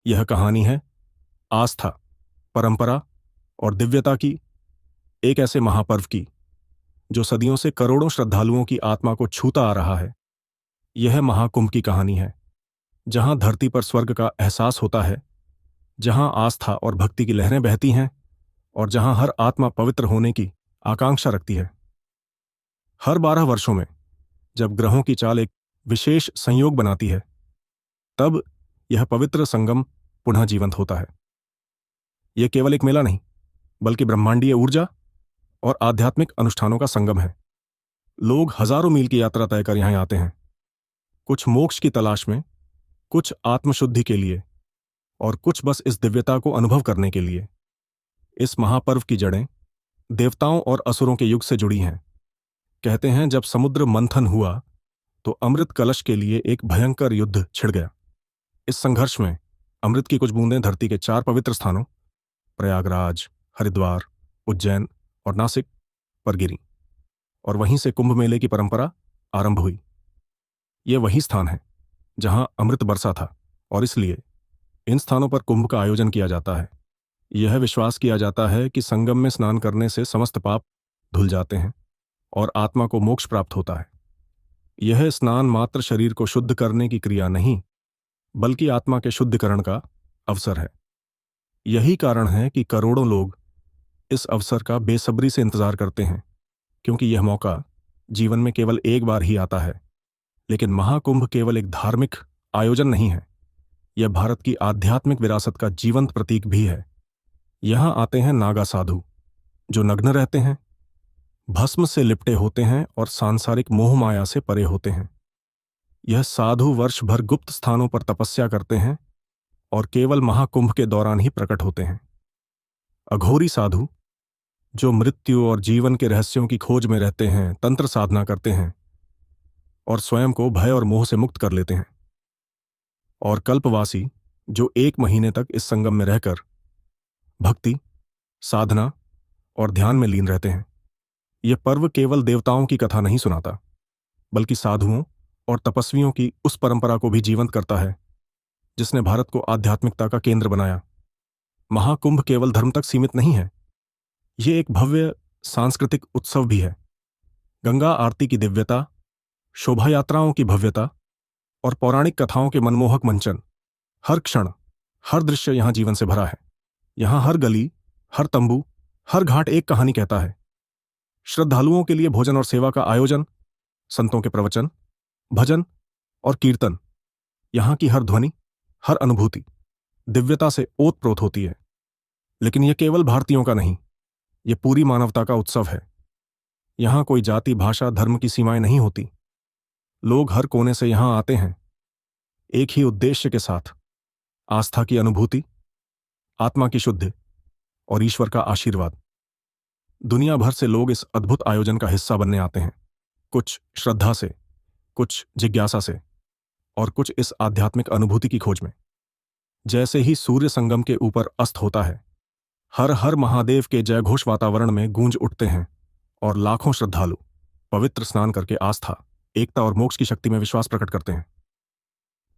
यह कहानी है आस्था, परंपरा और दिव्यता की एक ऐसे महापर्व की जो सदियों से करोड़ों श्रद्धालुओं की आत्मा को छूता आ रहा है। यह महाकुंभ की कहानी है, जहां धरती पर स्वर्ग का एहसास होता है, जहां आस्था और भक्ति की लहरें बहती हैं और जहां हर आत्मा पवित्र होने की आकांक्षा रखती है। हर 12 वर्षों में जब ग्रहों की चाल एक विशेष संयोग बनाती है, तब यह पवित्र संगम पुनः जीवंत होता है। यह केवल एक मेला नहीं, बल्कि ब्रह्मांडीय ऊर्जा और आध्यात्मिक अनुष्ठानों का संगम है। लोग हजारों मील की यात्रा तय कर यहां आते हैं, कुछ मोक्ष की तलाश में, कुछ आत्मशुद्धि के लिए और कुछ बस इस दिव्यता को अनुभव करने के लिए। इस महापर्व की जड़ें देवताओं और असुरों के युग से जुड़ी हैं। कहते हैं, जब समुद्र मंथन हुआ तो अमृत कलश के लिए एक भयंकर युद्ध छिड़ गया। इस संघर्ष में अमृत की कुछ बूंदें धरती के 4 पवित्र स्थानों प्रयागराज, हरिद्वार, उज्जैन और नासिक पर गिरी, और वहीं से कुंभ मेले की परंपरा आरंभ हुई। यह वही स्थान है जहां अमृत बरसा था, और इसलिए इन स्थानों पर कुंभ का आयोजन किया जाता है। यह विश्वास किया जाता है कि संगम में स्नान करने से समस्त पाप धुल जाते हैं और आत्मा को मोक्ष प्राप्त होता है। यह स्नान मात्र शरीर को शुद्ध करने की क्रिया नहीं, बल्कि आत्मा के शुद्धिकरण का अवसर है। यही कारण है कि करोड़ों लोग इस अवसर का बेसब्री से इंतजार करते हैं, क्योंकि यह मौका जीवन में केवल एक बार ही आता है। लेकिन महाकुंभ केवल एक धार्मिक आयोजन नहीं है, यह भारत की आध्यात्मिक विरासत का जीवंत प्रतीक भी है। यहां आते हैं नागा साधु, जो नग्न रहते हैं, भस्म से लिपटे होते हैं और सांसारिक मोह माया से परे होते हैं। यह साधु वर्ष भर गुप्त स्थानों पर तपस्या करते हैं और केवल महाकुंभ के दौरान ही प्रकट होते हैं। अघोरी साधु, जो मृत्यु और जीवन के रहस्यों की खोज में रहते हैं, तंत्र साधना करते हैं और स्वयं को भय और मोह से मुक्त कर लेते हैं। और कल्पवासी, जो 1 महीने तक इस संगम में रहकर भक्ति, साधना और ध्यान में लीन रहते हैं। यह पर्व केवल देवताओं की कथा नहीं सुनाता, बल्कि साधुओं और तपस्वियों की उस परंपरा को भी जीवंत करता है जिसने भारत को आध्यात्मिकता का केंद्र बनाया। महाकुंभ केवल धर्म तक सीमित नहीं है, यह एक भव्य सांस्कृतिक उत्सव भी है। गंगा आरती की दिव्यता, शोभा यात्राओं की भव्यता और पौराणिक कथाओं के मनमोहक मंचन, हर क्षण, हर दृश्य यहां जीवन से भरा है। यहां हर गली, हर तंबू, हर घाट एक कहानी कहता है। श्रद्धालुओं के लिए भोजन और सेवा का आयोजन, संतों के प्रवचन, भजन और कीर्तन, यहां की हर ध्वनि, हर अनुभूति दिव्यता से ओतप्रोत होती है। लेकिन यह केवल भारतीयों का नहीं, यह पूरी मानवता का उत्सव है। यहां कोई जाति, भाषा, धर्म की सीमाएं नहीं होती। लोग हर कोने से यहां आते हैं, एक ही उद्देश्य के साथ: आस्था की अनुभूति, आत्मा की शुद्धि और ईश्वर का आशीर्वाद। दुनिया भर से लोग इस अद्भुत आयोजन का हिस्सा बनने आते हैं, कुछ श्रद्धा से, कुछ जिज्ञासा से और कुछ इस आध्यात्मिक अनुभूति की खोज में। जैसे ही सूर्य संगम के ऊपर अस्त होता है, हर हर महादेव के जयघोष वातावरण में गूंज उठते हैं और लाखों श्रद्धालु पवित्र स्नान करके आस्था, एकता और मोक्ष की शक्ति में विश्वास प्रकट करते हैं।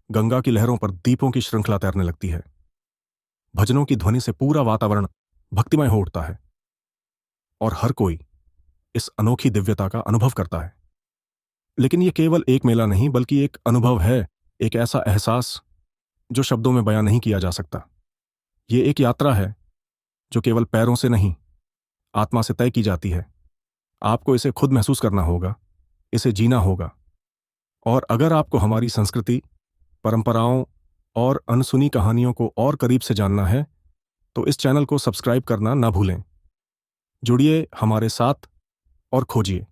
गंगा की लहरों पर दीपों की श्रृंखला तैरने लगती है, भजनों की ध्वनि से पूरा वातावरण भक्तिमय हो उठता है और हर कोई इस अनोखी दिव्यता का अनुभव करता है। लेकिन यह केवल एक मेला नहीं, बल्कि एक अनुभव है, एक ऐसा एहसास जो शब्दों में बयां नहीं किया जा सकता। यह एक यात्रा है जो केवल पैरों से नहीं, आत्मा से तय की जाती है। आपको इसे खुद महसूस करना होगा, इसे जीना होगा। और अगर आपको हमारी संस्कृति, परंपराओं और अनसुनी कहानियों को और करीब से जानना है, तो इस चैनल को सब्सक्राइब करना ना भूलें। जुड़िए हमारे साथ और खोजिए।